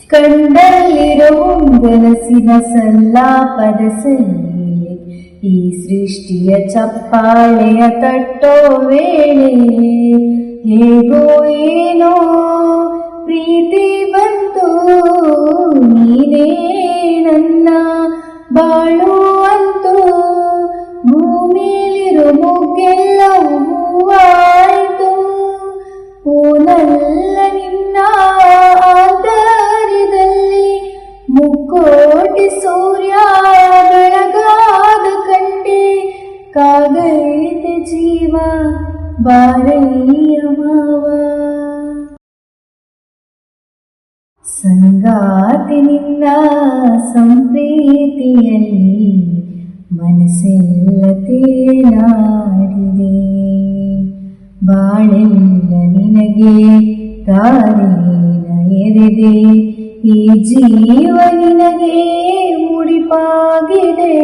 ಕಂಡಲ್ಲಿರೋ ಗನಸಿನ ಸಲ್ಲಾಪದ ಸೈಲೆ ಈ ಸೃಷ್ಟಿಯ ಚಪ್ಪಾಳೆಯ ತಟ್ಟೋ ವೇಳೆ ಹೇಗೋ ಏನೋ ಪ್ರೀತಿ ಬಂತು ನೀನೇ ನನ್ನ ಬಾಳು ಅಂತೂ ಭೂಮಿಲಿರೋ ಮುಗ್ಗೆಲ್ಲ ಹೂವಾಯಿತು ಪೂನಲ್ಲ ನಿನ್ನ ಆಧಾರದಲ್ಲಿ ಮುಕ್ಕೋಟಿ ಸೂರ್ಯ ಬೆಳಗಾದ ಕಂಡೆ ಕಾಗೈತೆ ಜೀವ ಬಾರಯ್ಯ ಮಾವ ಸಂಗಾತಿ ನಿನ್ನ ಸಂಪ್ರೀತಿಯಲ್ಲಿ ಮನಸ್ಸೆಲ್ಲ ತೇಲಾಡಿದೆ ಬಾಳೆಲ್ಲ ನಿನಗೆ ತಾರೇನ ಎರೆದೆ ಈ ಜೀವ ನಿನಗೆ ಮುಡಿಪಾಗಿದೆ.